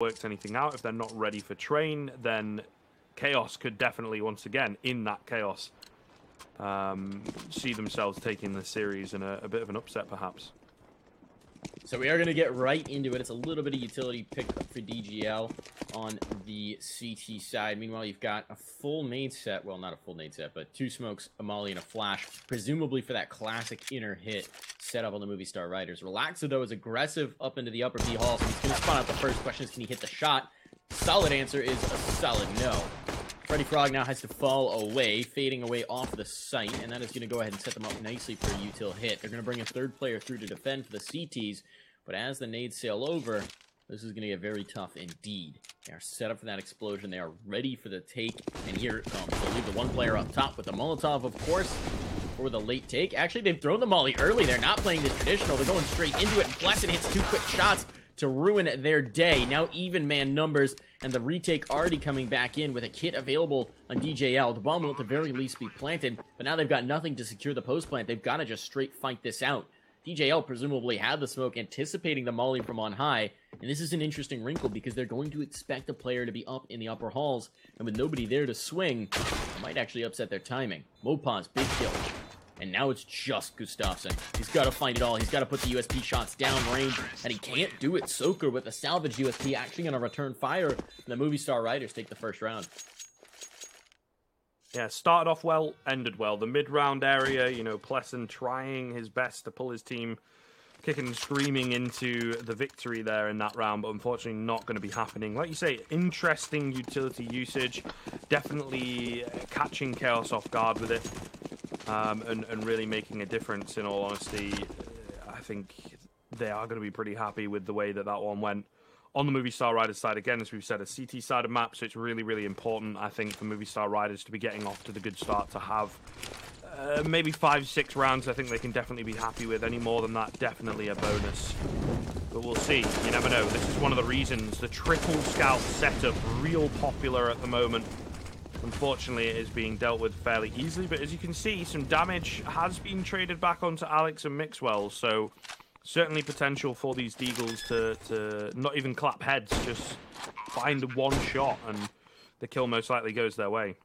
worked anything out, if they're not ready for train, then Chaos could definitely, once again, in that Chaos, see themselves taking the series in a bit of an upset, perhaps. So we are going to get right into it. It's a little bit of utility pick up for DGL on the CT side. Meanwhile, you've got a full nade set. Well, not a full nade set, but 2 smokes, a molly, and a flash, presumably for that classic inner hit set up on the Movistar Riders. Relaxer, though, is aggressive up into the upper B hall, so he's going to spawn out the first question is, can he hit the shot? Solid answer is a solid no. Freddy Frog now has to fall away, fading away off the site, and that is going to go ahead and set them up nicely for a util hit. They're going to bring a third player through to defend for the CTs, but as the nades sail over, this is going to get very tough indeed. They are set up for that explosion. They are ready for the take, and here it comes. They'll leave the one player up top with the Molotov, of course, for the late take. Actually, they've thrown the molly early. They're not playing the traditional. They're going straight into it, and Blessed hits 2 quick shots to ruin their day. Now even man numbers, and the retake already coming back in with a kit available on DJL. The bomb will at the very least be planted, but now they've got nothing to secure the post plant. They've got to just straight fight this out. DJL presumably had the smoke, anticipating the molly from on high, and this is an interesting wrinkle because they're going to expect a player to be up in the upper halls, and with nobody there to swing, it might actually upset their timing. Mopaz, big kill. And now it's just Gustafsson. He's got to find it all. He's got to put the USP shots down range, and he can't do it. Soaker with the salvage USP actually going to return fire, and the Movistar Riders take the first round. Yeah, started off well, ended well. The mid-round area, you know, Pleasant trying his best to pull his team kicking and screaming into the victory there in that round, but unfortunately not going to be happening. Like you say, interesting utility usage. Definitely catching Chaos off guard with it. And really making a difference, in all honesty. I think they are going to be pretty happy with the way that one went. On the Movistar Riders side, again, as we've said, a CT side of map, so it's really, really important, I think, for Movistar Riders to be getting off to the good start, to have maybe 5-6 rounds. I think they can definitely be happy with. Any more than that, definitely a bonus. But we'll see. You never know. This is one of the reasons the triple scout setup, real popular at the moment. Unfortunately, it is being dealt with fairly easily, but as you can see, some damage has been traded back onto Alex and Mixwell, so certainly potential for these Deagles to not even clap heads, just find one shot, and the kill most likely goes their way.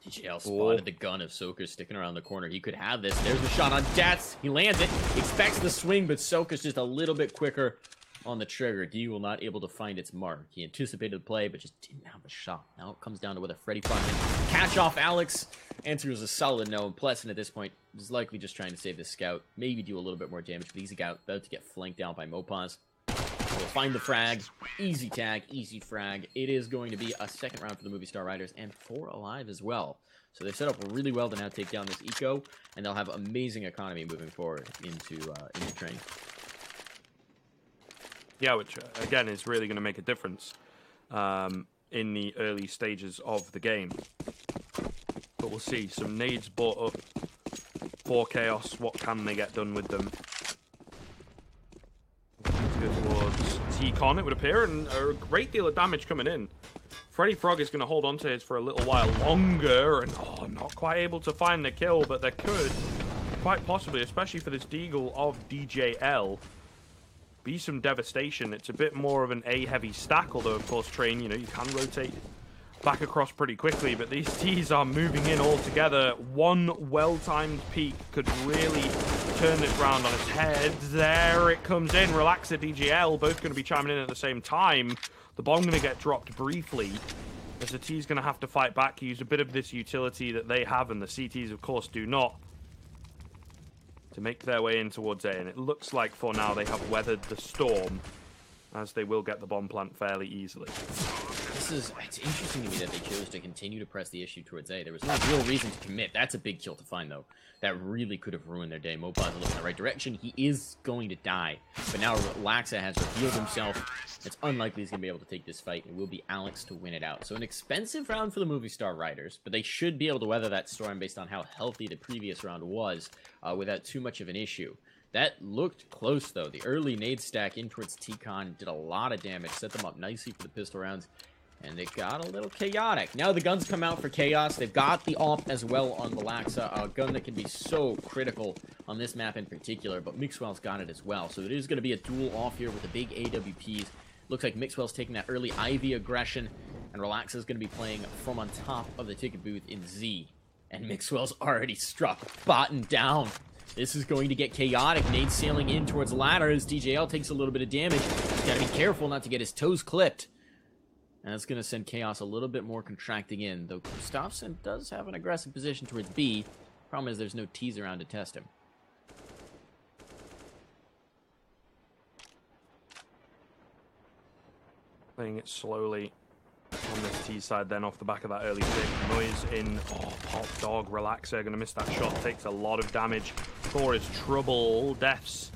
DJL spotted the gun of Soaker sticking around the corner. He could have this. There's the shot on Dats. He lands it, expects the swing, but Soaker's just a little bit quicker on the trigger. Deagle not able to find its mark. He anticipated the play, but just didn't have a shot. Now it comes down to whether Freddy Frog can catch off Alex. Answer is a solid no. Pleasant at this point is likely just trying to save the scout. Maybe do a little bit more damage, but he's about to get flanked out by Mopaz. We'll find the frag. Easy tag, easy frag. It is going to be a second round for the Movistar Riders, and 4 alive as well. So they set up really well to now take down this eco, and they'll have amazing economy moving forward into train. Yeah, which, again, is really going to make a difference in the early stages of the game. But we'll see. Some nades brought up for Chaos. What can they get done with them? Let's go towards T-Con, it would appear, and a great deal of damage coming in. Freddy Frog is going to hold on to his for a little while longer, and not quite able to find the kill, but there could, quite possibly, especially for this Deagle of DJL, be some devastation. It's a bit more of an A-heavy stack, although, of course, Train, you know, you can rotate back across pretty quickly, but these T's are moving in all together. One well-timed peek could really turn this round on its head. There it comes in. Relaxer, DGL, both going to be chiming in at the same time. The bomb going to get dropped briefly, as the T's going to have to fight back, use a bit of this utility that they have, and the CTs, of course, do not, to make their way in towards A. And it looks like, for now, they have weathered the storm, as they will get the bomb plant fairly easily. It's interesting to me that they chose to continue to press the issue towards A. There was no real reason to commit. That's a big kill to find, though. That really could have ruined their day. Mopaz looking in the right direction. He is going to die. But now Laxa has revealed himself. It's unlikely he's going to be able to take this fight. It will be Alex to win it out. So an expensive round for the Movistar Riders, but they should be able to weather that storm based on how healthy the previous round was without too much of an issue. That looked close, though. The early nade stack in towards T-Con did a lot of damage, set them up nicely for the pistol rounds. And they got a little chaotic. Now the guns come out for Chaos. They've got the AWP as well on the Laxa, a gun that can be so critical on this map in particular, but Mixwell's got it as well. So it is going to be a duel off here with the big AWPs Looks like Mixwell's taking that early Ivy aggression, and Relaxa is going to be playing from on top of the ticket booth in Z. And Mixwell's already struck, bottom down. This is going to get chaotic. Nade sailing in towards ladder as DJL takes a little bit of damage. He's got to be careful not to get his toes clipped. And that's going to send Chaos a little bit more contracting in, though Gustafsson does have an aggressive position towards B. Problem is there's no T's around to test him. Playing it slowly on this T side, then off the back of that early pick. Noise in. Oh, Pop Dog. Relaxer going to miss that shot. Takes a lot of damage. Thor is trouble. Deaths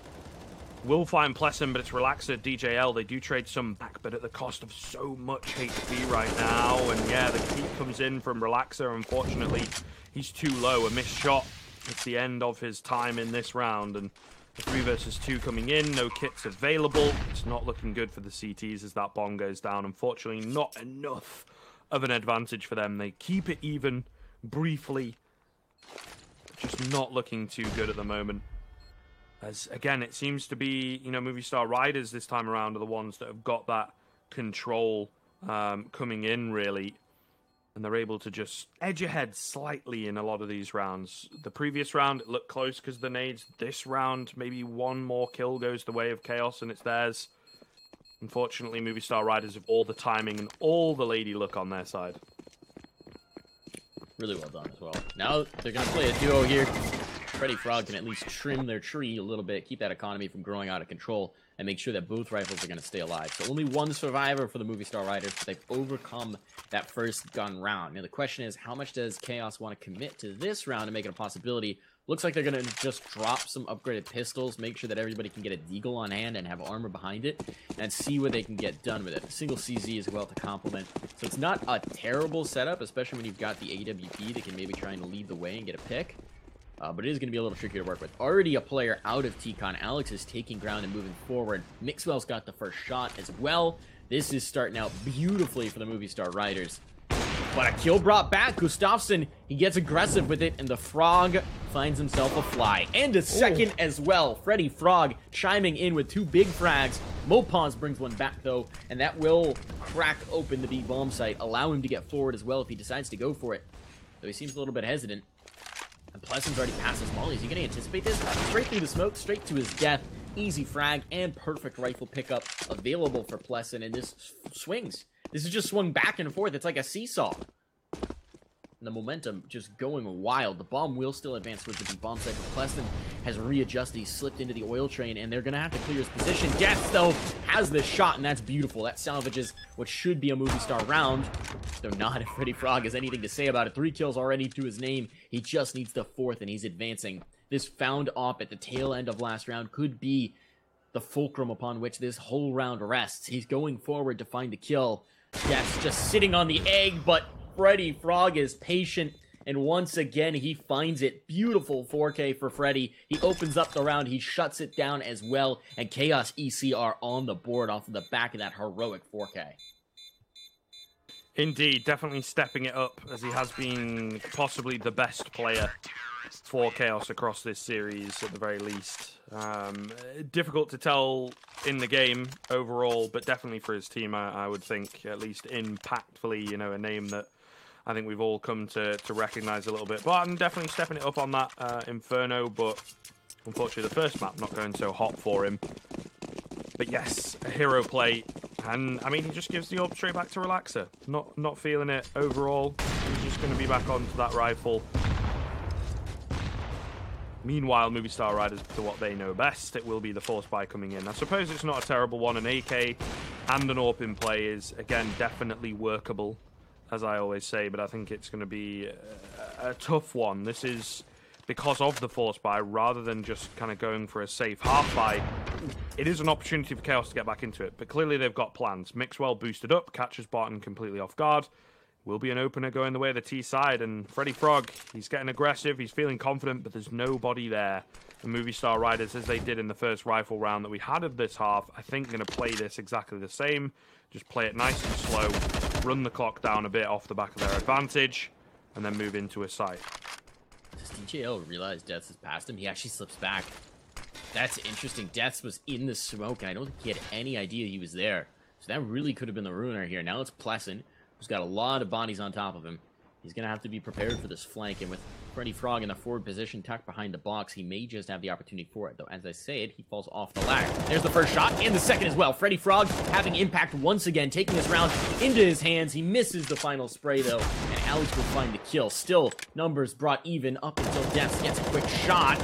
will find Plesson, but it's Relaxer, DJL. They do trade some back, but at the cost of so much HP right now. And yeah, the keep comes in from Relaxer. Unfortunately, he's too low. A missed shot. It's the end of his time in this round. And the 3 versus 2 coming in. No kits available. It's not looking good for the CTs as that bomb goes down. Unfortunately, not enough of an advantage for them. They keep it even briefly. Just not looking too good at the moment. As, again, it seems to be, you know, Movistar Riders this time around are the ones that have got that control coming in, really. And they're able to just edge ahead slightly in a lot of these rounds. The previous round, it looked close because of the nades. This round, maybe one more kill goes the way of Chaos and it's theirs. Unfortunately, Movistar Riders have all the timing and all the lady luck on their side. Really well done as well. Now they're going to play a duo here. Freddy Frog can at least trim their tree a little bit, keep that economy from growing out of control, and make sure that both rifles are going to stay alive. So only one survivor for the Movistar Riders, but they've overcome that first gun round. Now the question is, how much does Chaos want to commit to this round to make it a possibility? Looks like they're going to just drop some upgraded pistols, make sure that everybody can get a deagle on hand and have armor behind it, and see what they can get done with it. A single CZ as well to complement. So it's not a terrible setup, especially when you've got the AWP that can maybe try and lead the way and get a pick. But it is going to be a little tricky to work with. Already a player out of T-Con. Alex is taking ground and moving forward. Mixwell's got the first shot as well. This is starting out beautifully for the Movistar Riders. But a kill brought back. Gustafsson, he gets aggressive with it, and the Frog finds himself a fly. And a second as well. Freddy Frog chiming in with 2 big frags. Mopaz brings one back, though, and that will crack open the B-bomb site, allow him to get forward as well if he decides to go for it. Though he seems a little bit hesitant. And Plesson's already past his molly. Is he going to anticipate this? Straight through the smoke, straight to his death. Easy frag and perfect rifle pickup available for Plesson, and this swings. This is just swung back and forth. It's like a seesaw. And the momentum just going wild. The bomb will still advance towards the bomb site, but Plesson has readjusted. He's slipped into the oil train, and they're going to have to clear his position. Death, though, has this shot, and that's beautiful. That salvages what should be a Movistar round. Though not if Freddy Frog has anything to say about it. 3 kills already to his name. He just needs the 4th, and he's advancing. This found op at the tail end of last round could be the fulcrum upon which this whole round rests. He's going forward to find the kill. Yes, just sitting on the egg, but Freddy Frog is patient, and once again, he finds it. Beautiful 4K for Freddy. He opens up the round, he shuts it down as well, and Chaos EC are on the board off of the back of that heroic 4K. Indeed, definitely stepping it up, as he has been possibly the best player for Chaos across this series, at the very least. Difficult to tell in the game overall, but definitely for his team, I would think, at least impactfully, you know, a name that I think we've all come to recognize a little bit. But I'm definitely stepping it up on that Inferno, but unfortunately the first map not going so hot for him. But yes, a hero play, and I mean, he just gives the orb straight back to Relaxer. Not feeling it overall. He's just going to be back onto that rifle. Meanwhile, Movistar Riders to what they know best. It will be the Force Buy coming in. I suppose it's not a terrible one. An AK and an AWP in play is, again, definitely workable, as I always say, but I think it's going to be a tough one. This is because of the Force Buy, rather than just kind of going for a safe half buy. It is an opportunity for Chaos to get back into it, but clearly they've got plans. Mixwell boosted up, catches Barton completely off guard. Will be an opener going the way of the T side, and Freddy Frog, he's getting aggressive, he's feeling confident, but there's nobody there. The Movistar Riders, as they did in the first rifle round that we had of this half, I think going to play this exactly the same. Just play it nice and slow, run the clock down a bit off the back of their advantage, and then move into a site. Does DJL realize Deaths has passed him? He actually slips back. That's interesting. Deaths was in the smoke, and I don't think he had any idea he was there. So that really could have been the ruiner here. Now it's Pleasant, who's got a lot of bodies on top of him. He's going to have to be prepared for this flank, and with Freddy Frog in the forward position tucked behind the box, he may just have the opportunity for it. Though, as I say it, he falls off the ladder. There's the first shot, and the second as well. Freddy Frog having impact once again, taking this round into his hands. He misses the final spray, though, and Alex will find the kill. Still, numbers brought even up until Deaths gets a quick shot.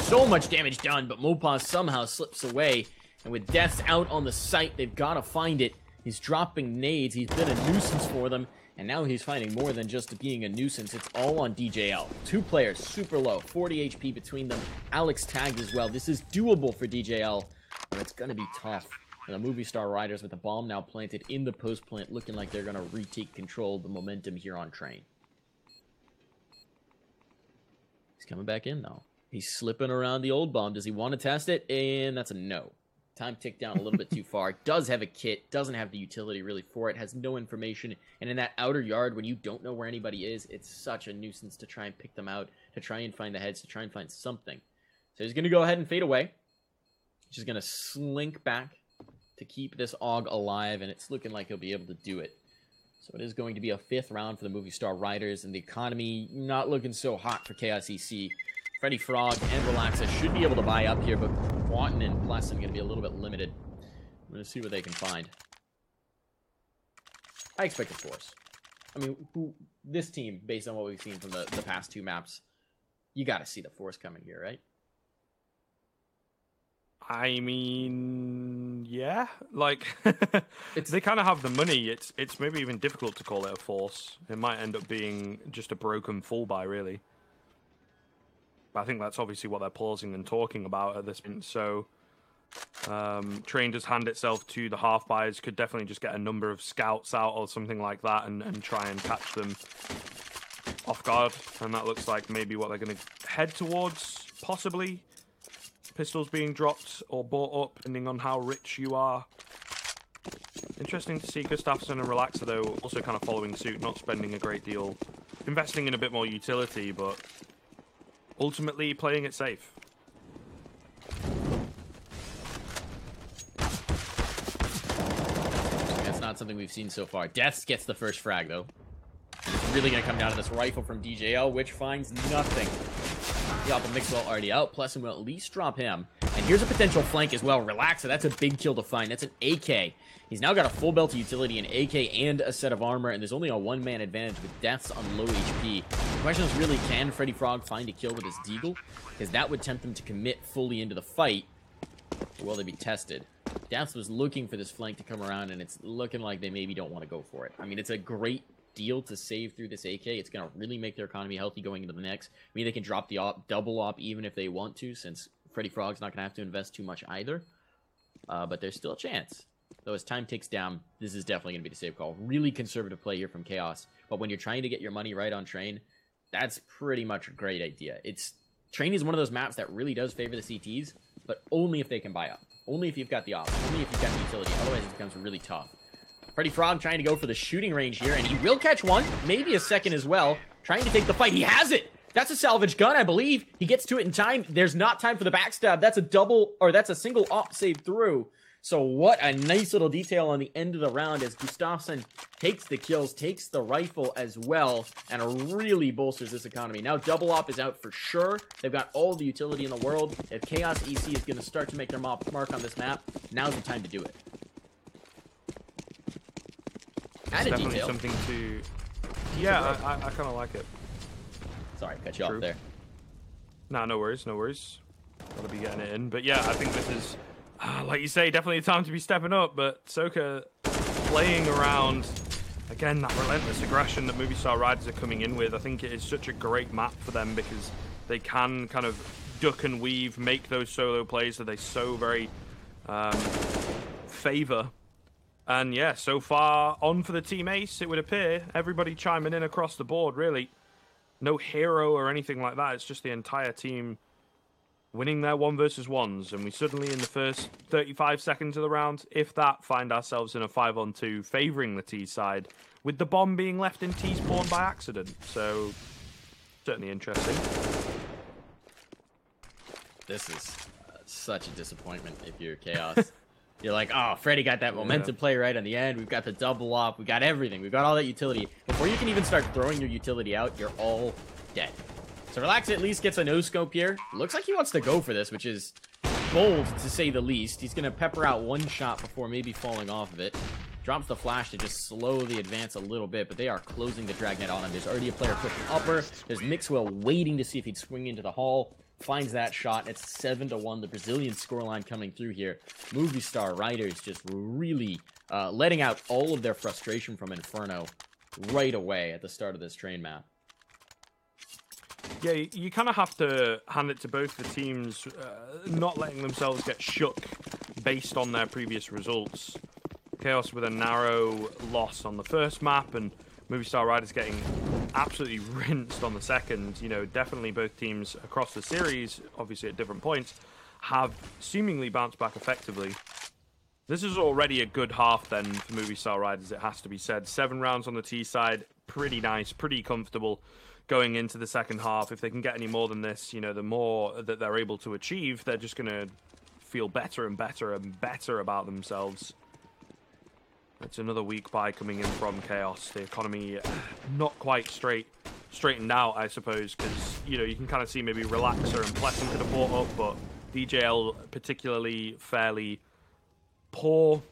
So much damage done, but Mopaz somehow slips away. And with Deaths out on the site, they've got to find it. He's dropping nades. He's been a nuisance for them. And now he's finding more than just being a nuisance. It's all on DJL. 2 players, super low, 40 HP between them. Alex tagged as well. This is doable for DJL, but it's going to be tough. And the Movistar Riders with the bomb now planted in the post plant, looking like they're going to retake control of the momentum here on train. He's coming back in, though. He's slipping around the old bomb. Does he want to test it? And that's a no. Time ticked down a little bit too far. Does have a kit, doesn't have the utility really for it, has no information. And in that outer yard, when you don't know where anybody is, it's such a nuisance to try and pick them out, to try and find the heads, to try and find something. So he's going to go ahead and fade away. He's just going to slink back to keep this AUG alive, and it's looking like he'll be able to do it. So it is going to be a 5th round for the Movistar Riders, and the economy not looking so hot for Chaos EC. Freddy Frog and Relaxa should be able to buy up here, but Quanton and Pleasant are going to be a little bit limited. I'm going to see what they can find. I expect a force. I mean, this team, based on what we've seen from the past 2 maps, you got to see the force coming here, right? I mean, yeah. Like, they kind of have the money. It's maybe even difficult to call it a force. It might end up being just a broken full buy, really. I think that's obviously what they're pausing and talking about at this point. So, Train does hand itself to the half buys. Could definitely just get a number of scouts out or something like that and try and catch them off guard. And that looks like maybe what they're going to head towards, possibly. Pistols being dropped or bought up, depending on how rich you are. Interesting to see Gustafsson and Relaxer, though, also kind of following suit, not spending a great deal. Investing in a bit more utility, but ultimately playing it safe. That's not something we've seen so far. Deaths gets the first frag, though. It's really going to come down to this rifle from DJL, which finds nothing. Got the Mixwell already out. Pleasant will at least drop him. And here's a potential flank as well. Relaxer, that's a big kill to find. That's an AK. He's now got a full belt of utility, an AK, and a set of armor, and there's only a 1-man advantage with Deaths on low HP. The question is really, can Freddy Frog find a kill with his Deagle? Because that would tempt them to commit fully into the fight. Or will they be tested? Deaths was looking for this flank to come around, and it's looking like they maybe don't want to go for it. I mean, it's a great deal to save through this AK. It's going to really make their economy healthy going into the next. I mean, they can drop the double op even if they want to, since Freddy Frog's not going to have to invest too much either. But there's still a chance. Though as time ticks down, this is definitely going to be the safe call. Really conservative play here from Chaos. But when you're trying to get your money right on Train, that's pretty much a great idea. Train is one of those maps that really does favor the CTs, but only if they can buy up. Only if you've got the ops. Only if you've got the utility. Otherwise, it becomes really tough. Freddy Frog trying to go for the shooting range here, and he will catch one, maybe a second as well. Trying to take the fight. He has it! That's a salvage gun, I believe. He gets to it in time. There's not time for the backstab. That's a single op save through. So what a nice little detail on the end of the round as Gustafsson takes the kills, takes the rifle as well, and really bolsters this economy. Now double op is out for sure. They've got all the utility in the world. If Chaos EC is going to start to make their mark on this map, now's the time to do it. Added definitely detail. Something to... Yeah, I kind of like it. Sorry, cut you off there. No, no worries, no worries. Gotta be getting it in. But yeah, I think this is... like you say, definitely a time to be stepping up, but Soka playing around, again, that relentless aggression that Movistar Riders are coming in with. I think it is such a great map for them because they can kind of duck and weave, make those solo plays that they so very favor. And yeah, so far on for the team ace, it would appear. Everybody chiming in across the board, really. No hero or anything like that. It's just the entire team winning their 1 versus 1s, and we suddenly, in the first 35 seconds of the round, if that, find ourselves in a 5-on-2 favouring the T side, with the bomb being left in T's pawn by accident. So, certainly interesting. This is such a disappointment if you're Chaos. You're like, oh, Freddy got that momentum play right on the end. We've got the double up. We got everything. We've got all that utility. Before you can even start throwing your utility out, you're all dead. So Relax at least gets a no-scope here. Looks like he wants to go for this, which is bold, to say the least. He's going to pepper out one shot before maybe falling off of it. Drops the flash to just slow the advance a little bit, but they are closing the dragnet on him. There's already a player pushing upper. There's Mixwell waiting to see if he'd swing into the hall. Finds that shot. It's 7-1. The Brazilian scoreline coming through here. Movistar Riders just really letting out all of their frustration from Inferno right away at the start of this train map. Yeah, you kind of have to hand it to both the teams, not letting themselves get shook based on their previous results. Chaos with a narrow loss on the first map, and Movistar Riders getting absolutely rinsed on the second. You know, definitely both teams across the series, obviously at different points, have seemingly bounced back effectively. This is already a good half then for Movistar Riders, it has to be said. 7 rounds on the T side, pretty nice, pretty comfortable going into the second half. If they can get any more than this, you know, the more that they're able to achieve, they're just going to feel better and better and better about themselves. It's another weak buy coming in from Chaos. The economy not quite straightened out, I suppose, because, you know, you can kind of see maybe Relaxer and Pleasant could have bought up, but DJL particularly fairly poor.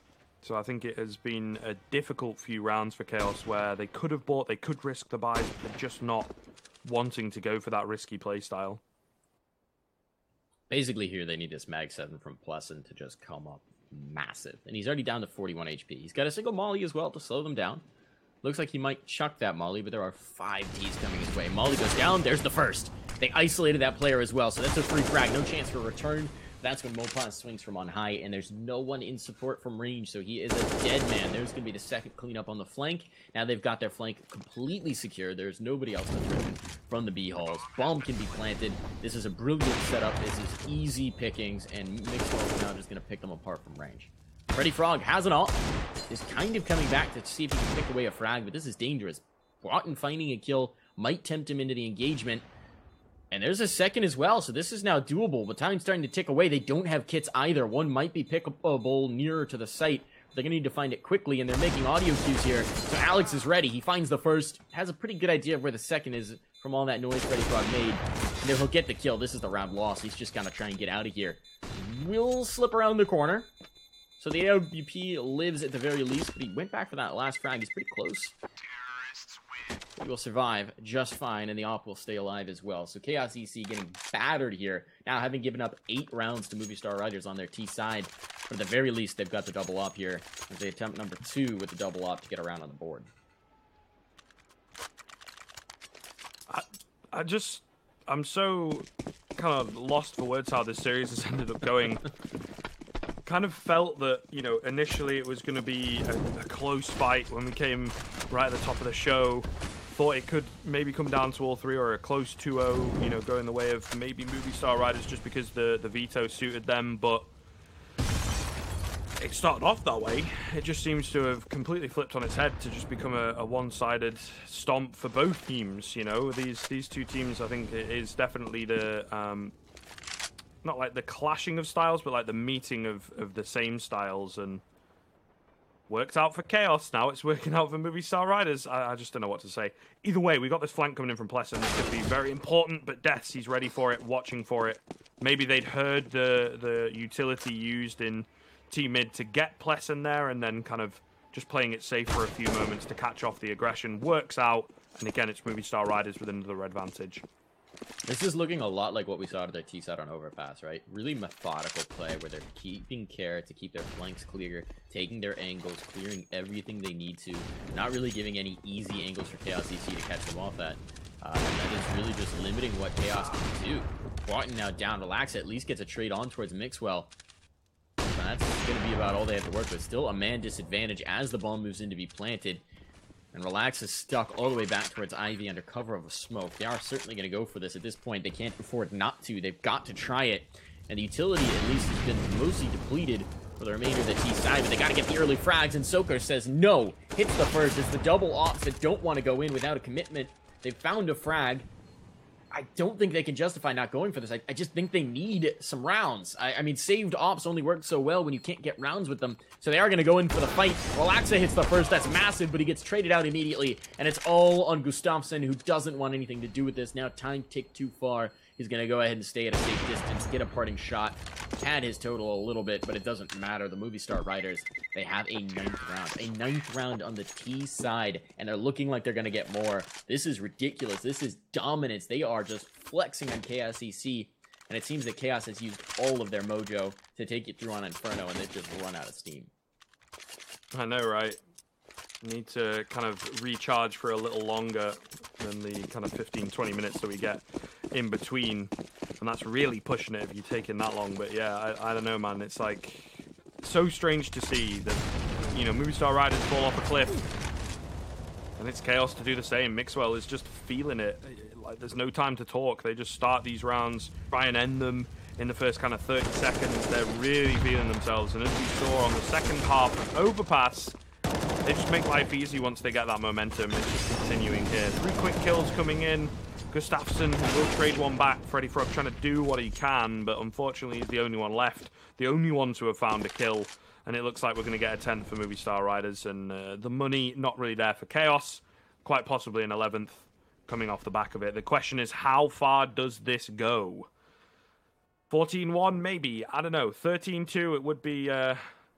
So I think it has been a difficult few rounds for Chaos where they could have bought, they could risk the buys, but they're just not wanting to go for that risky playstyle. Basically here they need this Mag 7 from Pleasant to just come up massive. And he's already down to 41 HP. He's got a single Molly as well to slow them down. Looks like he might chuck that Molly, but there are 5 Ds coming his way. Molly goes down. There's the first. They isolated that player as well, so that's a free frag. No chance for return. That's when Mopon swings from on high, and there's no one in support from range, so he is a dead man. There's going to be the second cleanup on the flank. Now they've got their flank completely secure. There's nobody else that's driven from the B-halls. Bomb can be planted. This is a brilliant setup. This is easy pickings, and Mixwell is now just going to pick them apart from range. Freddy Frog has an ult. Is kind of coming back to see if he can pick away a frag, but this is dangerous. Broughton finding a kill might tempt him into the engagement. And there's a second as well, so this is now doable. But time's starting to tick away. They don't have kits either. One might be pickable nearer to the site. They're going to need to find it quickly, and they're making audio cues here. So Alex is ready. He finds the first. Has a pretty good idea of where the second is from all that noise Freddy Frog made. And then he'll get the kill. This is the round lost. He's just going to try and get out of here. Will slip around the corner. So the AWP lives at the very least, but he went back for that last frag. He's pretty close. He will survive just fine, and the op will stay alive as well. So Chaos EC getting battered here, now having given up 8 rounds to Movistar Riders on their T side. But at the very least, they've got the double op here as they attempt number 2 with the double op to get around on the board. I'm so kind of lost for words how this series has ended up going. Kind of felt that, you know, initially it was going to be a close fight when we came right at the top of the show. Thought it could maybe come down to all 3 or a close 2-0, you know, go in the way of maybe Movistar Riders just because the veto suited them, but it started off that way. It just seems to have completely flipped on its head to just become a one-sided stomp for both teams, you know. These two teams, I think, it is definitely the not like the clashing of styles, but like the meeting of the same styles, and worked out for Chaos. Now it's working out for Movistar Riders. I just don't know what to say. Either way, we got this flank coming in from Pleasant. This could be very important, but Deaths, he's ready for it, watching for it. Maybe they'd heard the utility used in T-mid to get Pleasant there, and then kind of just playing it safe for a few moments to catch off the aggression. Works out, and again, it's Movistar Riders with another advantage. This is looking a lot like what we saw at their T-side on Overpass, right? Really methodical play where they're keeping care to keep their flanks clear, taking their angles, clearing everything they need to, not really giving any easy angles for Chaos EC to catch them off at. And that is really just limiting what Chaos can do. Broughton now down. Relax at least gets a trade on towards Mixwell. That's going to be about all they have to work with. Still a man disadvantage as the bomb moves in to be planted. And Relax is stuck all the way back towards Ivy under cover of a smoke. They are certainly going to go for this at this point. They can't afford not to. They've got to try it. And the utility, at least, has been mostly depleted for the remainder of the T side. But they got to get the early frags. And Sokar says no. Hits the first. It's the double ops that don't want to go in without a commitment. They've found a frag. I don't think they can justify not going for this. I just think they need some rounds. I mean, saved ops only work so well when you can't get rounds with them. So they are going to go in for the fight. Relaxa hits the first. That's massive, but he gets traded out immediately. And it's all on Gustafsson, who doesn't want anything to do with this. Now time ticked too far. He's going to go ahead and stay at a safe distance, get a parting shot. Had his total a little bit, but it doesn't matter. The Movistar Riders, they have a 9th round. A 9th round on the T side, and they're looking like they're going to get more. This is ridiculous. This is dominance. They are just flexing on Chaos EC, and it seems that Chaos has used all of their mojo to take it through on Inferno, and they've just run out of steam. I know, right? Need to kind of recharge for a little longer than the kind of 15-20 minutes that we get in between, and that's really pushing it if you're taking that long. But yeah, I don't know, man. It's like so strange to see that, you know, Movistar Riders fall off a cliff, and it's Chaos to do the same. Mixwell is just feeling it. Like, there's no time to talk. They just start these rounds, try and end them in the first kind of 30 seconds. They're really feeling themselves, and as we saw on the second half of Overpass, they just make life easy once they get that momentum. It's just continuing here. 3 quick kills coming in. Gustafsson will trade one back. Freddy Frog trying to do what he can, but unfortunately he's the only one left. The only one to have found a kill. And it looks like we're going to get a 10th for Movistar Riders. And the money not really there for Chaos. Quite possibly an 11th coming off the back of it. The question is, how far does this go? 14-1 maybe. I don't know. 13-2 it would be...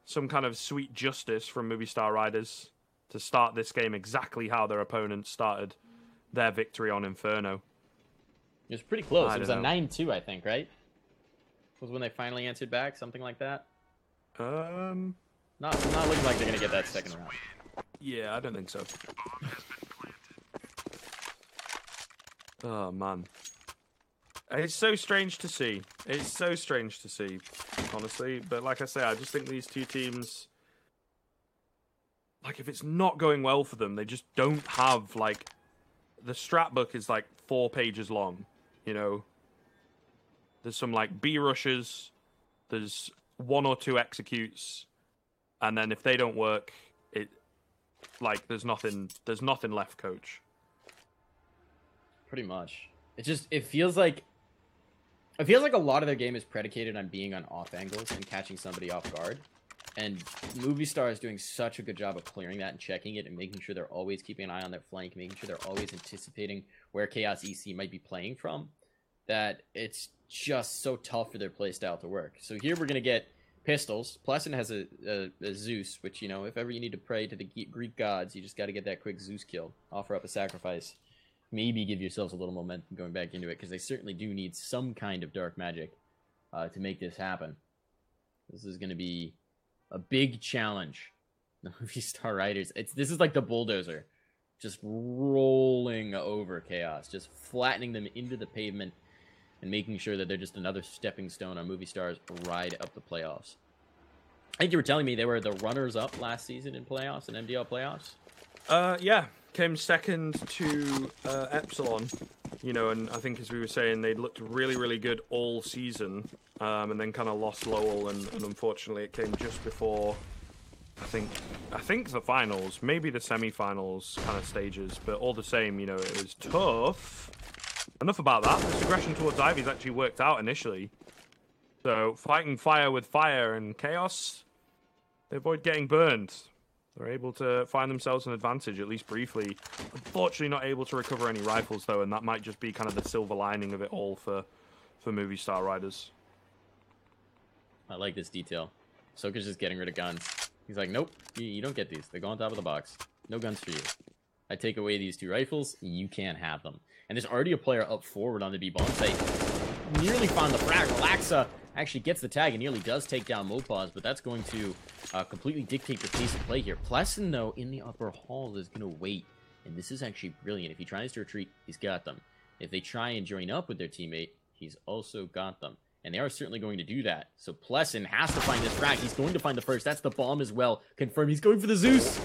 some kind of sweet justice from Movistar Riders to start this game exactly how their opponents started their victory on Inferno. It was pretty close. It was a 9-2, I think, right? Was when they finally answered back, something like that? Not looking like they're going to get that second round. Yeah, I don't think so. Oh, man. It's so strange to see. It's so strange to see, honestly. But like I say, I just think these two teams, like, if it's not going well for them, they just don't have, like, the strat book is like 4 pages long, you know. There's some like B rushes, there's 1 or 2 executes, and then if they don't work, it like there's nothing left, coach. Pretty much. It feels like a lot of their game is predicated on being on off angles and catching somebody off guard. And Movistar is doing such a good job of clearing that and checking it and making sure they're always keeping an eye on their flank, making sure they're always anticipating where Chaos EC might be playing from, that it's just so tough for their playstyle to work. So here we're going to get pistols. Pleasant has a Zeus, which, you know, if ever you need to pray to the Greek gods, you just got to get that quick Zeus kill. Offer up a sacrifice. Maybe give yourselves a little momentum going back into it, because they certainly do need some kind of dark magic to make this happen. This is going to be a big challenge. The Movistar Riders. This is like the bulldozer, just rolling over Chaos, just flattening them into the pavement and making sure that they're just another stepping stone on Movistar's ride up the playoffs. I think you were telling me they were the runners-up last season in playoffs, in MDL playoffs? Yeah. Came second to Epsilon, you know, and I think, as we were saying, they'd looked really, really good all season, and then kind of lost Lowell, and unfortunately it came just before, I think the finals, maybe the semi-finals kind of stages, but all the same, you know, it was tough. Enough about that. This aggression towards Ivy's actually worked out initially. So, fighting fire with fire and Chaos, they avoid getting burned. They're able to find themselves an advantage, at least briefly. Unfortunately, not able to recover any rifles, though, and that might just be kind of the silver lining of it all for Movistar Riders. I like this detail. Soka's just getting rid of guns. He's like, nope, you don't get these. They go on top of the box. No guns for you. I take away these 2 rifles, you can't have them. And there's already a player up forward on the B-bomb site. Nearly found the frag. Relaxa actually gets the tag and nearly does take down Mopaz, but that's going to completely dictate the pace of play here. Pleasant, though, in the upper hall is going to wait, and this is actually brilliant. If he tries to retreat, he's got them. If they try and join up with their teammate, he's also got them. And they are certainly going to do that. So Pleasant has to find this frag. He's going to find the first. That's the bomb as well. Confirm. He's going for the Zeus.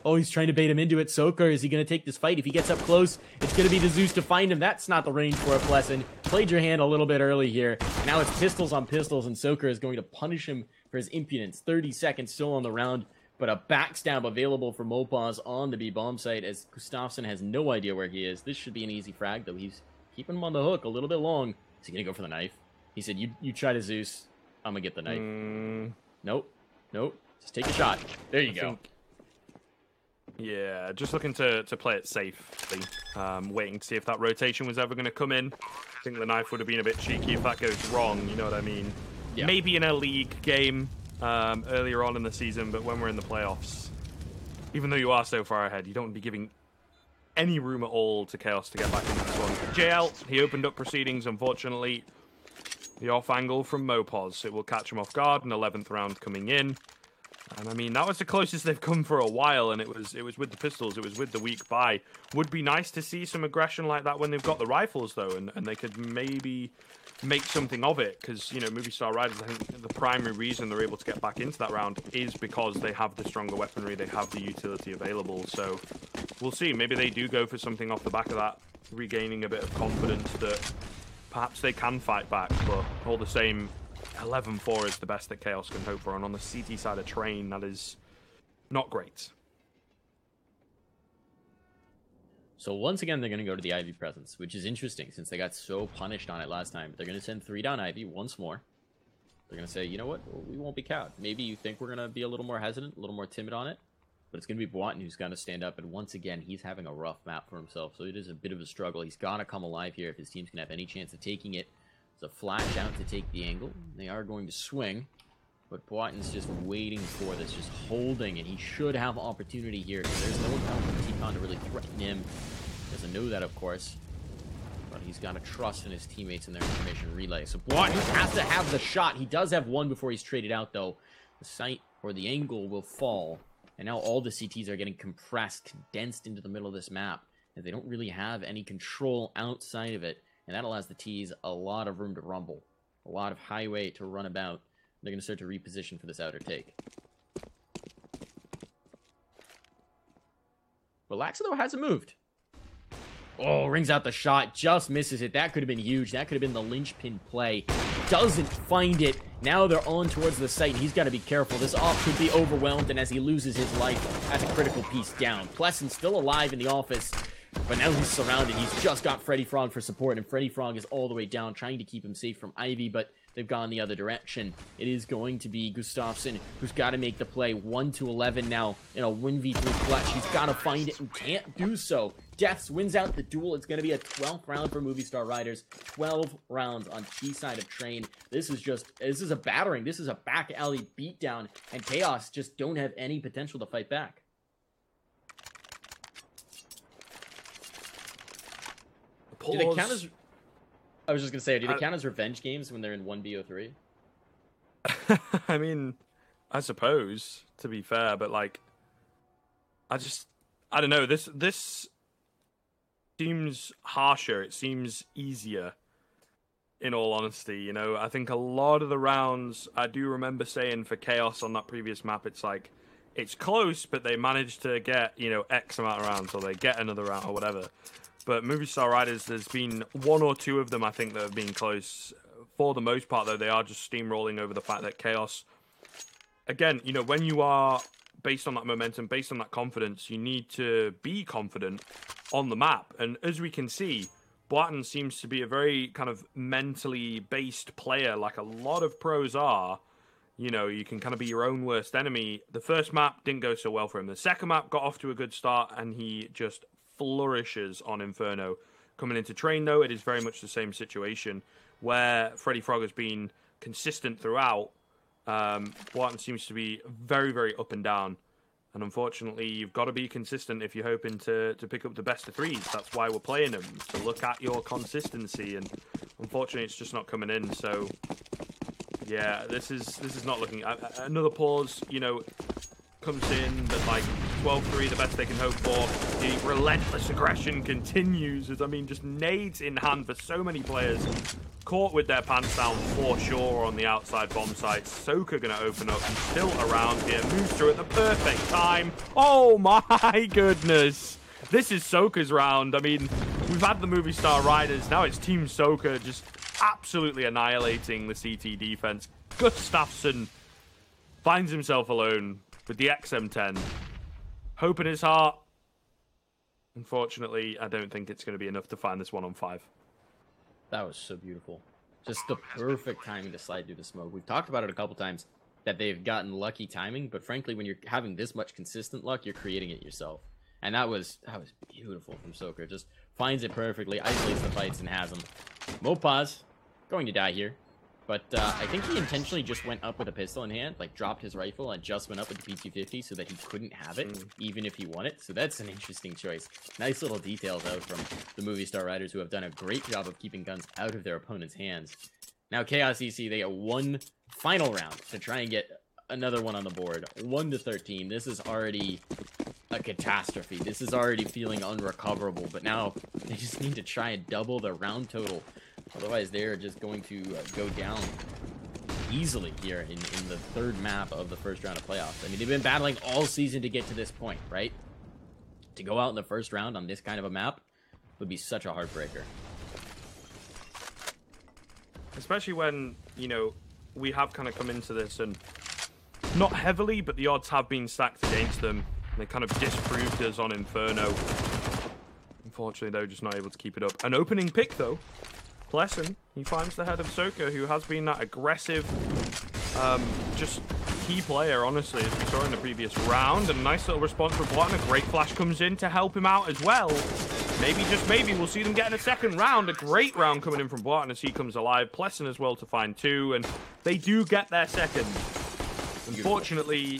Oh, he's trying to bait him into it. Soka, is he going to take this fight? If he gets up close, it's going to be the Zeus to find him. That's not the range for a Pleasant. Played your hand a little bit early here. Now it's pistols on pistols, and Soka is going to punish him for his impudence. 30 seconds still on the round, but a backstab available for Mopaz on the B-bomb site, as Gustafsson has no idea where he is. This should be an easy frag, though. He keeping him on the hook a little bit long. Is he going to go for the knife? He said, you try to Zeus. I'm going to get the knife. Nope. Just take a shot. There you go. Yeah, just looking to play it safely. Waiting to see if that rotation was ever going to come in. I think the knife would have been a bit cheeky if that goes wrong, you know what I mean? Yeah. Maybe in a league game earlier on in the season, but when we're in the playoffs, even though you are so far ahead, you don't be giving any room at all to Chaos to get back into this one. JL, he opened up proceedings, unfortunately. The off angle from Mopos. It will catch him off guard, an 11th round coming in. And I mean, that was the closest they've come for a while, and it was with the pistols, it was with the weak buy. Would be nice to see some aggression like that when they've got the rifles, though, and they could maybe make something of it, because, you know, Movistar Riders, I think the primary reason they're able to get back into that round is because they have the stronger weaponry, they have the utility available, so we'll see. Maybe they do go for something off the back of that, regaining a bit of confidence that perhaps they can fight back, but all the same, 11-4 is the best that Chaos can hope for, and on the CT side of Train, that is not great. So once again, they're going to go to the Ivy presence, which is interesting since they got so punished on it last time. They're going to send 3 down Ivy once more. They're going to say, you know what, we won't be cowed. Maybe you think we're going to be a little more hesitant, a little more timid on it, but it's going to be Boatin who's going to stand up, and once again, he's having a rough map for himself, so it is a bit of a struggle. He's got to come alive here if his team's going to have any chance of taking it. It's a flash out to take the angle. They are going to swing, but Boatin's just waiting for this, just holding, and he should have opportunity here because there's no one else from T-Con to really threaten him. He doesn't know that, of course, but he's got to trust in his teammates and their information relay. So Boatin has to have the shot. He does have one before he's traded out, though. The sight or the angle will fall, and now all the CTs are getting compressed, condensed into the middle of this map, and they don't really have any control outside of it. And that allows the T's a lot of room to rumble, a lot of highway to run about. They're going to start to reposition for this outer take. But Laxa, though, hasn't moved. Oh, rings out the shot, just misses it. That could have been huge. That could have been the linchpin play. Doesn't find it. Now they're on towards the site. He's got to be careful. This op could be overwhelmed, and as he loses his life, that's a critical piece down. Plesson's still alive in the office. But now he's surrounded. He's just got Freddy Frog for support, and Freddy Frog is all the way down, trying to keep him safe from Ivy, but they've gone the other direction. It is going to be Gustafsson, who's got to make the play. 1-11 now in a 1v3 clutch. He's got to find it and can't do so. Deaths wins out the duel. It's going to be a 12th round for Movistar Riders. 12 rounds on T side of Train. This is a battering. This is a back alley beatdown, and Chaos just don't have any potential to fight back. Do they count as... I was just going to say, do they count as revenge games when they're in 1BO3? I mean, I suppose, to be fair, but, like, I don't know, this seems harsher, it seems easier, in all honesty, you know? I think a lot of the rounds, I do remember saying for Chaos on that previous map, it's like, it's close, but they managed to get, you know, X amount of rounds, or they get another round, or whatever. But Movistar Riders, there's been 1 or 2 of them, I think, that have been close. For the most part, though, they are just steamrolling over the fact that Chaos... Again, you know, when you are based on that momentum, based on that confidence, you need to be confident on the map. And as we can see, Boatin seems to be a very kind of mentally based player, like a lot of pros are. You know, you can kind of be your own worst enemy. The first map didn't go so well for him. The second map got off to a good start, and he just flourishes on Inferno. Coming into Train, though, it is very much the same situation where Freddy Frog has been consistent throughout. Boatin seems to be very, very up and down. And unfortunately, you've got to be consistent if you're hoping to pick up the best of 3s. That's why we're playing them, to look at your consistency. And unfortunately, it's just not coming in. So, yeah, this is not looking... Another pause, you know... comes in, but like 12-3, the best they can hope for. The relentless aggression continues, as I mean, just nades in hand for so many players. Caught with their pants down for sure on the outside bomb site. Soka gonna open up and still around here. Moves through at the perfect time. Oh my goodness. This is Soka's round. I mean, we've had the Movistar Riders. Now it's Team Soka just absolutely annihilating the CT defense. Gustafsson finds himself alone with the XM10. Hope in his heart. Unfortunately, I don't think it's going to be enough to find this 1-on-5. That was so beautiful. Just the perfect timing to slide through the smoke. We've talked about it a couple times that they've gotten lucky timing, but frankly, when you're having this much consistent luck, you're creating it yourself. And that was beautiful from Soker. Just finds it perfectly, isolates the fights, and has them. Mopaz going to die here. But I think he intentionally just went up with a pistol in hand, like dropped his rifle and just went up with the P250 so that he couldn't have it, even if he won it. So that's an interesting choice. Nice little details out from the Movistar Riders, who have done a great job of keeping guns out of their opponent's hands. Now Chaos EC, they get one final round to try and get another one on the board. 1-13. This is already a catastrophe. This is already feeling unrecoverable, but now they just need to try and double the round total. Otherwise, they're just going to go down easily here in the third map of the first round of playoffs. I mean, they've been battling all season to get to this point, right? To go out in the first round on this kind of a map would be such a heartbreaker. Especially when, you know, we have kind of come into this and not heavily, but the odds have been stacked against them. They kind of disproved us on Inferno. Unfortunately, though, just not able to keep it up. An opening pick, though. Plessen, he finds the head of Soka, who has been that aggressive, just key player, honestly, as we saw in the previous round. And a nice little response from Blatt, and a great flash comes in to help him out as well. Maybe, just maybe, we'll see them get in a second round. A great round coming in from Blatt as he comes alive. Plessen as well to find two, and they do get their second. Unfortunately,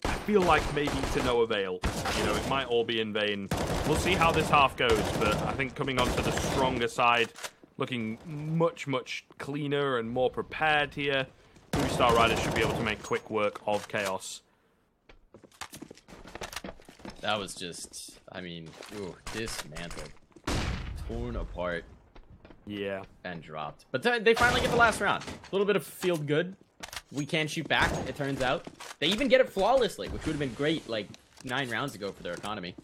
I feel like maybe to no avail. You know, it might all be in vain. We'll see how this half goes, but I think coming onto the stronger side, looking much, much cleaner and more prepared here. Movistar Riders should be able to make quick work of Chaos. That was just, I mean, dismantled, torn apart. Yeah. And dropped. But they finally get the last round. A little bit of feel good. We can shoot back, it turns out. They even get it flawlessly, which would have been great like 9 rounds ago for their economy.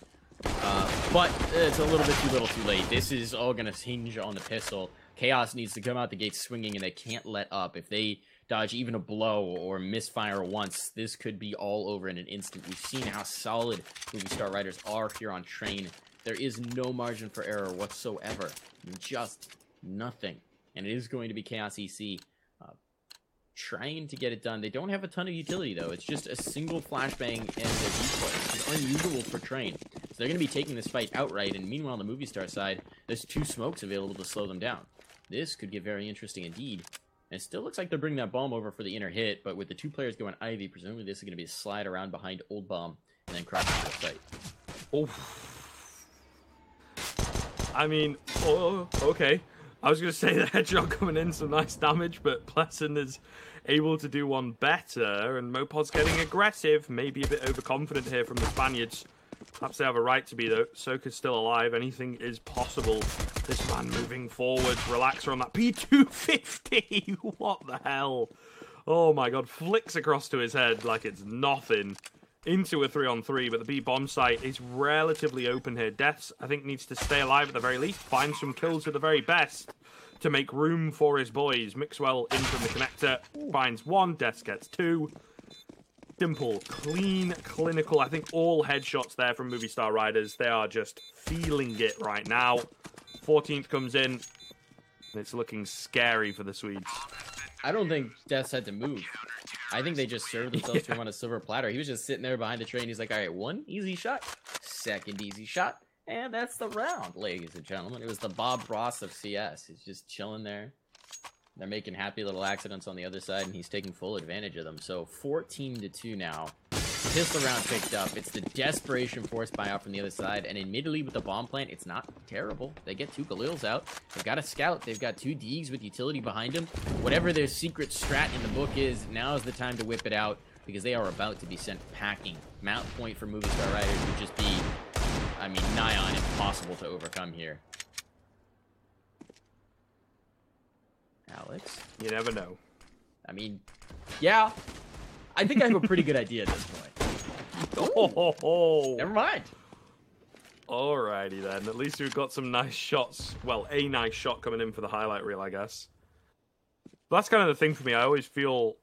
But it's a little bit too little too late. This is all going to hinge on the pistol. Chaos needs to come out the gate swinging, and they can't let up. If they dodge even a blow or misfire once, this could be all over in an instant. We've seen how solid Movistar Riders are here on Train. There is no margin for error whatsoever. Just nothing. And it is going to be Chaos EC trying to get it done. They don't have a ton of utility, though. It's just a single flashbang and a decoy, which is unusual for Train. So they're going to be taking this fight outright, and meanwhile on the Movistar side, there's 2 smokes available to slow them down. This could get very interesting indeed. And it still looks like they're bringing that bomb over for the inner hit, but with the 2 players going Ivy, presumably this is going to be a slide around behind Old Bomb and then crash into the site. Oh. I mean, oh, okay. I was going to say the headshot coming in, some nice damage, but Plessen is able to do one better, and Mopod's getting aggressive, maybe a bit overconfident here from the Spaniards. Perhaps they have a right to be, though. Soka's still alive. Anything is possible. This man moving forward. Relaxer on that P250. What the hell? Oh, my God. Flicks across to his head like it's nothing. Into a 3-on-3, but the B bomb site is relatively open here. Deaths, I think, needs to stay alive at the very least. Find some kills at the very best to make room for his boys. Mixwell in from the connector. Finds 1. Deaths gets 2. Simple, clean, clinical. I think all headshots there from Movistar Riders. They are just feeling it right now. 14th comes in. And it's looking scary for the Swedes. I don't think Deaths had to move. I think they just served themselves to him on a silver platter. He was just sitting there behind the train. He's like, all right, 1 easy shot, 2nd easy shot, and that's the round, ladies and gentlemen. It was the Bob Ross of CS. He's just chilling there. They're making happy little accidents on the other side, and he's taking full advantage of them. So 14-2 now. Pistol round picked up. It's the desperation forced buyout from the other side, and admittedly with the bomb plant, it's not terrible. They get 2 Galils out. They've got a scout. They've got 2 Deegs with utility behind them. Whatever their secret strat in the book is, now is the time to whip it out, because they are about to be sent packing. Mount point for Movistar Riders would just be, I mean, nigh on impossible to overcome here. Alex? You never know. I mean, yeah. I think I have a pretty good idea at this point. Oh, never mind. Alrighty then. At least we've got some nice shots. Well, a nice shot coming in for the highlight reel, I guess. But that's kind of the thing for me. I always feel...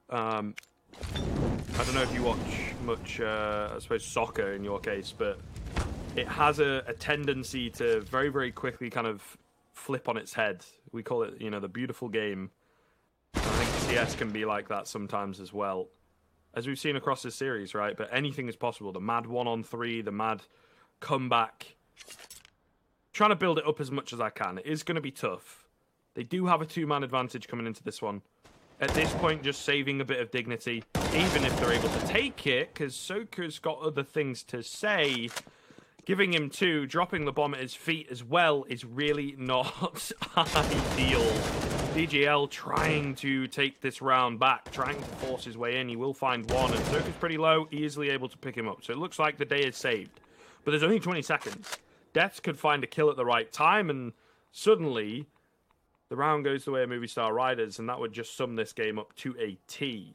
I don't know if you watch much, I suppose, soccer in your case, but it has a tendency to very, very quickly kind of flip on its head. We call it, the beautiful game. I think CS can be like that sometimes as well, as we've seen across this series, right? But anything is possible. The mad 1-on-3, the mad comeback. Trying to build it up as much as I can. It is going to be tough. They do have a 2-man advantage coming into this one. At this point, just saving a bit of dignity, even if they're able to take it, because Soka's got other things to say. Giving him 2, dropping the bomb at his feet as well is really not ideal. DGL trying to take this round back, trying to force his way in. He will find one, and Soka's pretty low, easily able to pick him up. So it looks like the day is saved. But there's only 20 seconds. Deaths could find a kill at the right time, and suddenly the round goes the way of Movistar Riders, and that would just sum this game up to a T.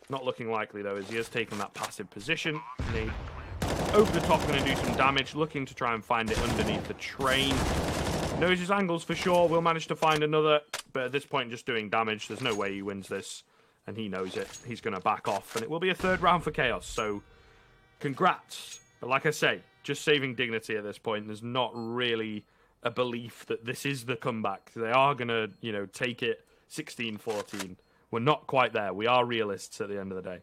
Not looking likely, though, as he has taken that passive position. Nade over the top, going to do some damage, looking to try and find it underneath the train. Knows his angles for sure, will manage to find another, but at this point just doing damage. There's no way he wins this, and he knows it. He's going to back off, and it will be a 3rd round for Chaos, so congrats. But like I say, just saving dignity at this point. There's not really a belief that this is the comeback. They are going to, take it 16-14. We're not quite there. We are realists at the end of the day.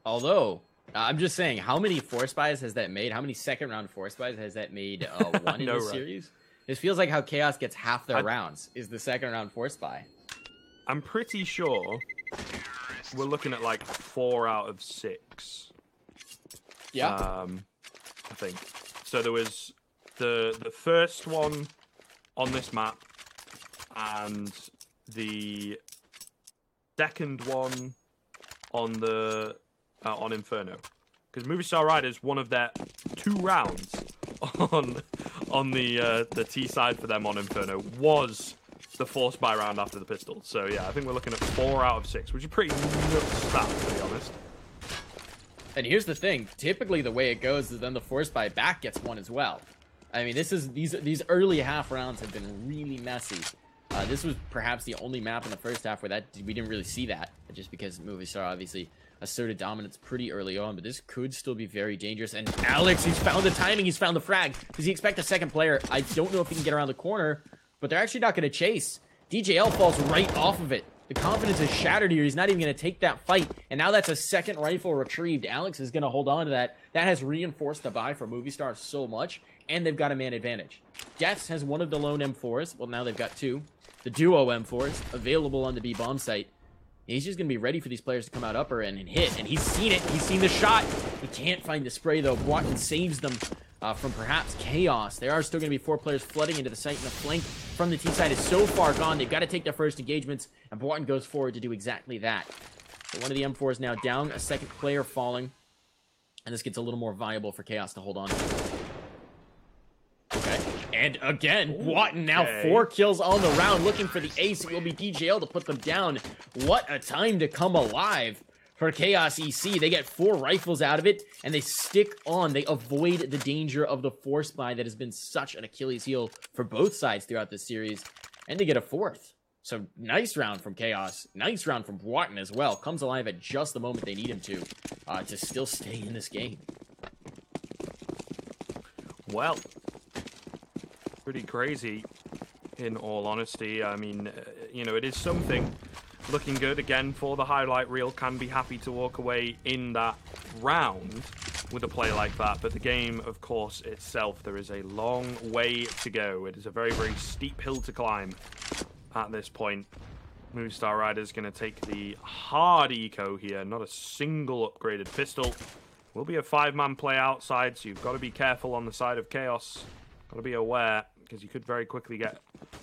Although, I'm just saying, how many force buys has that made? How many second-round force buys has that made one in this series? It feels like how Chaos gets half their rounds is the second-round force buy. I'm pretty sure we're looking at like 4 out of 6. Yeah. I think. So there was the first one on this map and the second one on the on Inferno. Because Movistar Riders, one of their 2 rounds on the T side for them on Inferno was the force buy round after the pistol. So yeah, I think we're looking at 4 out of 6, which is pretty nuts stats, to be honest. And here's the thing, typically the way it goes is then the force buy back gets one as well. I mean, these early half rounds have been really messy. This was perhaps the only map in the first half where we didn't really see that, just because Movistar obviously asserted dominance pretty early on, but this could still be very dangerous. And Alex, he's found the timing, he's found the frag. Does he expect a second player? I don't know if he can get around the corner, but they're actually not going to chase. DJL falls right off of it. The confidence is shattered here. He's not even going to take that fight. And now that's a second rifle retrieved. Alex is going to hold on to that. That has reinforced the buy for Movistar so much. And they've got a man advantage. Deaths has one of the lone M4s. Well, now they've got 2. The duo M4s available on the B bomb site. He's just going to be ready for these players to come out upper and hit. And he's seen it. He's seen the shot. He can't find the spray, though. Watton saves them from perhaps chaos. There are still going to be 4 players flooding into the site, and the flank from the T side is so far gone. They've got to take their first engagements, and Watton goes forward to do exactly that. But one of the M4s now down, a second player falling, and this gets a little more viable for Chaos to hold on to. Okay, and again, Watton now 4 kills on the round, looking for the ace. It will be DJL to put them down. What a time to come alive for Chaos EC. They get 4 rifles out of it, and they stick on. They avoid the danger of the force buy that has been such an Achilles heel for both sides throughout this series, and they get a 4th. So nice round from Chaos. Nice round from Watton as well. Comes alive at just the moment they need him to still stay in this game. Well, pretty crazy, in all honesty. I mean, it is something. Looking good again for the highlight reel. Can be happy to walk away in that round with a play like that. But the game, of course, itself, there is a long way to go. It is a very, very steep hill to climb at this point. Movistar Riders going to take the hard eco here. Not a single upgraded pistol. Will be a 5-man play outside, so you've got to be careful on the side of Chaos. Got to be aware, because you could very quickly get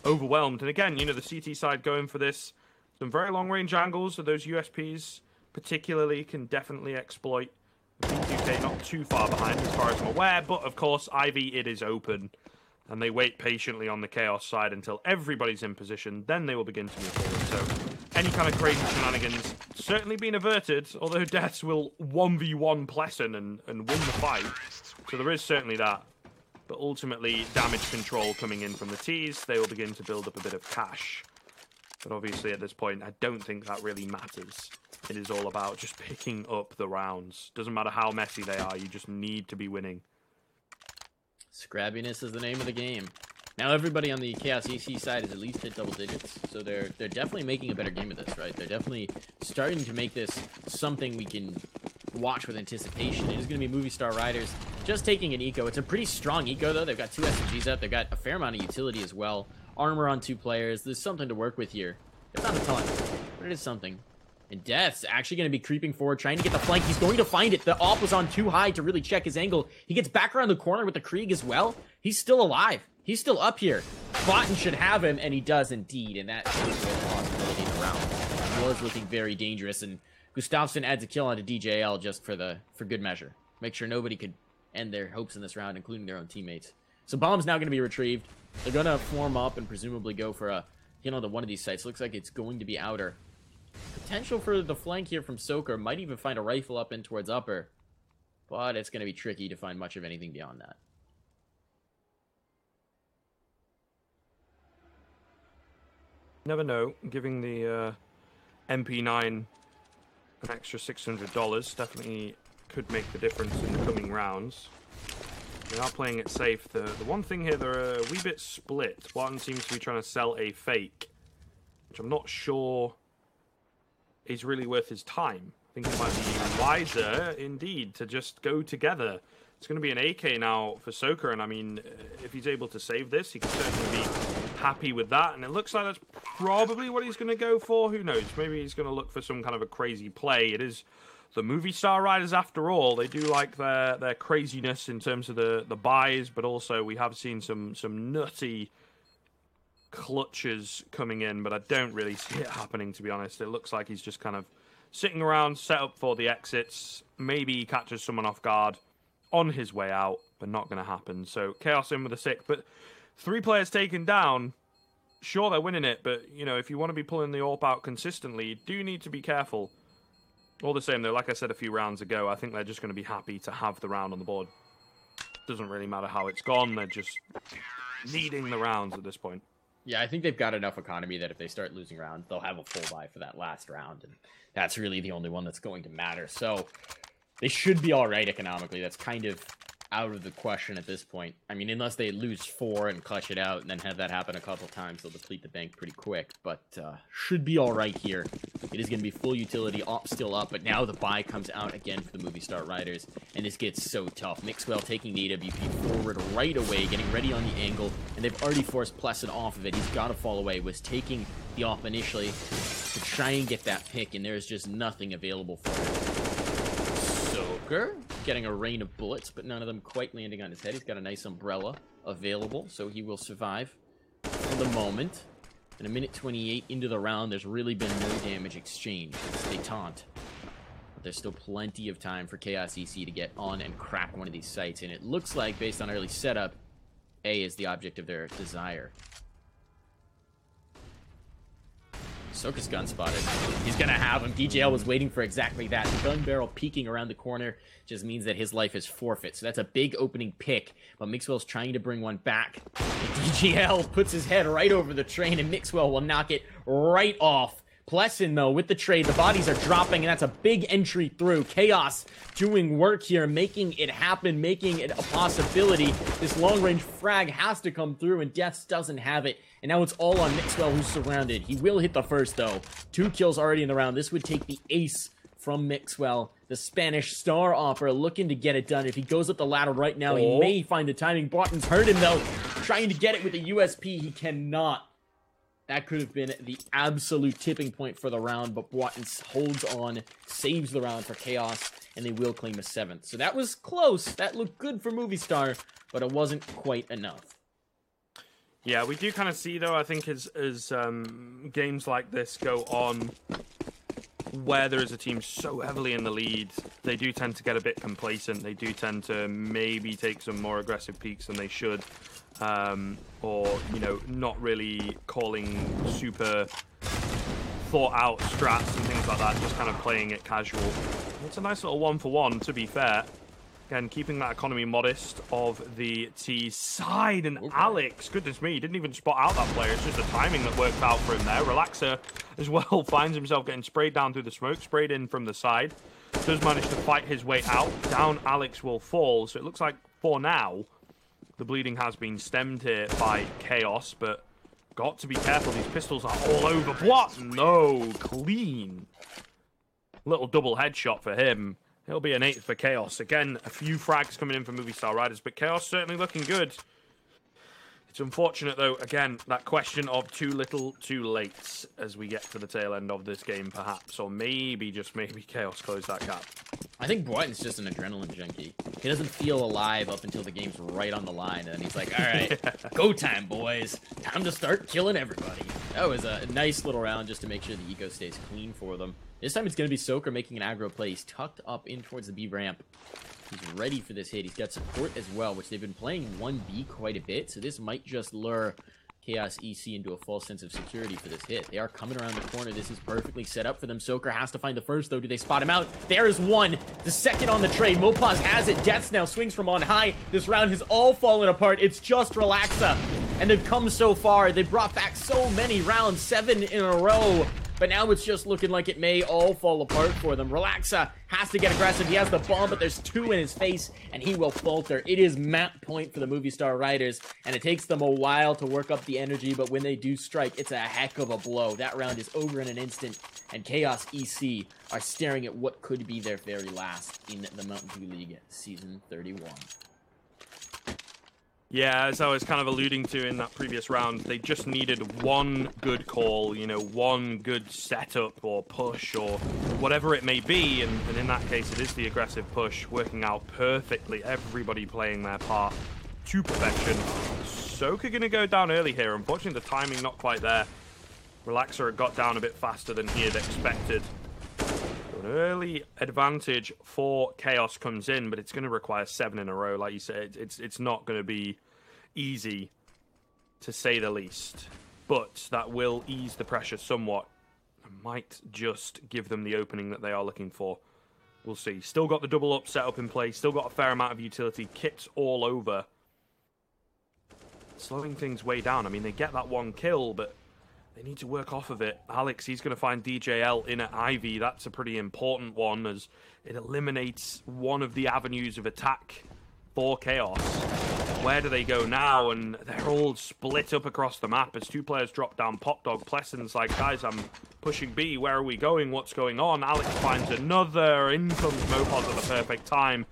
overwhelmed. And again, the CT side going for this. Some very long-range angles, so those USPs particularly can definitely exploit. B2K not too far behind as far as I'm aware, but of course, Ivy, it is open. And they wait patiently on the Chaos side until everybody's in position, then they will begin to move forward. So any kind of crazy shenanigans certainly been averted, although Deaths will 1v1 Pleasant and win the fight. So there is certainly that. But ultimately, damage control coming in from the Ts, they will begin to build up a bit of cash. But obviously at this point, I don't think that really matters. It is all about just picking up the rounds. Doesn't matter how messy they are, you just need to be winning. Scrabbiness is the name of the game. Now everybody on the Chaos EC side is at least hit double digits, so they're definitely making a better game of this, right? They're definitely starting to make this something we can watch with anticipation. It is going to be Movistar Riders just taking an eco. It's a pretty strong eco, though. They've got 2 SMGs up. They've got a fair amount of utility as well. Armor on 2 players. There's something to work with here. It's not a ton, but it is something. And Death's actually going to be creeping forward, trying to get the flank. He's going to find it. The AWP was on too high to really check his angle. He gets back around the corner with the Krieg as well. He's still alive. He's still up here. Botten should have him, and he does indeed. And that is a possibility in the round. It was looking very dangerous, and Gustafsson adds a kill onto DJL just for good measure. Make sure nobody could end their hopes in this round, including their own teammates. So bomb's now going to be retrieved. They're going to form up and presumably go for a hit onto one of these sites. Looks like it's going to be outer. Potential for the flank here from Soaker. Might even find a rifle up in towards upper. But it's going to be tricky to find much of anything beyond that. Never know. Giving the MP9 an extra $600 definitely could make the difference in the coming rounds. They are playing it safe. The one thing here, they're a wee bit split. One seems to be trying to sell a fake, which I'm not sure is really worth his time. I think it might be wiser, indeed, to just go together. It's going to be an AK now for Soaker, and I mean, if he's able to save this, he can certainly be happy with that, and it looks like that's probably what he's going to go for. Who knows? Maybe he's going to look for some kind of a crazy play. It is the Movistar Riders, after all. They do like their craziness in terms of the buys, but also we have seen some nutty clutches coming in, but I don't really see it happening, to be honest. It looks like he's just kind of sitting around, set up for the exits. Maybe he catches someone off guard on his way out, but not going to happen. So Chaos in with a 6, but 3 players taken down. Sure, they're winning it, but, you know, if you want to be pulling the AWP out consistently, you do need to be careful. All the same, though, like I said a few rounds ago, I think they're just going to be happy to have the round on the board. Doesn't really matter how it's gone. They're just needing the rounds at this point. Yeah, I think they've got enough economy that if they start losing rounds, they'll have a full buy for that last round, and that's really the only one that's going to matter. So they should be all right economically. That's kind of out of the question at this point. I mean, unless they lose 4 and clutch it out and then have that happen a couple times, they'll deplete the bank pretty quick, but should be all right here. It is going to be full utility, AWP still up, but now the buy comes out again for the Movistar Riders, and this gets so tough. Mixwell taking the AWP forward right away, getting ready on the angle, and they've already forced Pleasant off of it. He's got to fall away. Was taking the AWP initially to try and get that pick, and there's just nothing available for him. Soaker getting a rain of bullets, but none of them quite landing on his head. He's got a nice umbrella available, so he will survive for the moment. And a minute 28 into the round, there's really been no damage exchanged. They taunt. But there's still plenty of time for Chaos EC to get on and crack one of these sites. And it looks like, based on early setup, A is the object of their desire. Soaker's gun spotted. He's gonna have him. DJL was waiting for exactly that. The gun barrel peeking around the corner just means that his life is forfeit. So that's a big opening pick. But Mixwell's trying to bring one back. And DJL puts his head right over the train, and Mixwell will knock it right off. Plessin, though, with the trade, the bodies are dropping, and that's a big entry through. Chaos doing work here, making it happen, making it a possibility. This long-range frag has to come through, and Deaths doesn't have it. And now it's all on Mixwell, who's surrounded. He will hit the first, though. 2 kills already in the round. This would take the ace from Mixwell. The Spanish star opera looking to get it done. If he goes up the ladder right now, he may find the timing. Botton's hurt him, though. Trying to get it with a USP. He cannot. That could have been the absolute tipping point for the round, but Boiten holds on, saves the round for Chaos, and they will claim a 7th. So that was close. That looked good for Movistar, but it wasn't quite enough. Yeah, we do kind of see, though, I think as games like this go on, where there is a team so heavily in the lead, they do tend to get a bit complacent. They do tend to maybe take some more aggressive peaks than they should. Or, you know, not really calling super thought-out strats and things like that, just kind of playing it casual. It's a nice little 1-for-1, to be fair. Again, keeping that economy modest of the T side. And okay. Alex, goodness me, he didn't even spot out that player. It's just the timing that worked out for him there. Relaxer as well finds himself getting sprayed down through the smoke, sprayed in from the side. Does manage to fight his way out. Down Alex will fall. So it looks like for now, the bleeding has been stemmed here by Chaos, but got to be careful. These pistols are all over. What? No, clean. Little double headshot for him. It'll be an 8 for Chaos. Again, a few frags coming in for Movistar Riders, but Chaos certainly looking good. It's unfortunate, though, again, that question of too little, too late as we get to the tail end of this game, perhaps. Or maybe, just maybe, Chaos close that gap. I think Boyton's just an adrenaline junkie. He doesn't feel alive up until the game's right on the line, and he's like, all right, go time, boys. Time to start killing everybody. That was a nice little round just to make sure the eco stays clean for them. This time it's going to be Soaker making an aggro play. He's tucked up in towards the B ramp. He's ready for this hit. He's got support as well, which they've been playing 1B quite a bit, so this might just lure Chaos EC into a false sense of security for this hit. They are coming around the corner. This is perfectly set up for them. Soaker has to find the first, though. Do they spot him out? There is one. The second on the trade. Mopaz has it. Deaths now swings from on high. This round has all fallen apart. It's just Relaxa. And they've come so far. They brought back so many rounds, 7 in a row. But now it's just looking like it may all fall apart for them. Relaxa has to get aggressive. He has the bomb, but there's 2 in his face, and he will falter. It is map point for the Movistar Riders, and it takes them a while to work up the energy, but when they do strike, it's a heck of a blow. That round is over in an instant, and Chaos EC are staring at what could be their very last in the Mountain Dew League Season 31. Yeah, as I was kind of alluding to in that previous round, they just needed one good call, you know, one good setup or push or whatever it may be, and in that case it is the aggressive push working out perfectly, everybody playing their part to perfection. Soaker gonna go down early here. Unfortunately, the timing not quite there. Relaxer got down a bit faster than he had expected. An early advantage for Chaos comes in, but it's going to require 7 in a row. Like you said, it's not going to be easy, to say the least. But that will ease the pressure somewhat. Might just give them the opening that they are looking for. We'll see. Still got the double up set up in place. Still got a fair amount of utility. Kits all over. Slowing things way down. I mean, they get that 1 kill, but they need to work off of it. Alex, he's going to find DJL in at Ivy. That's a pretty important one, as it eliminates one of the avenues of attack for Chaos. Where do they go now? And they're all split up across the map as 2 players drop down. Pop Dog, Plesson's like, guys, I'm pushing B. Where are we going? What's going on? Alex finds another. In comes Mopaz at the perfect time.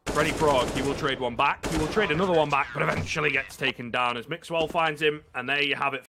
Freddy Frog, he will trade one back. He will trade another one back, but eventually gets taken down as Mixwell finds him, and there you have it.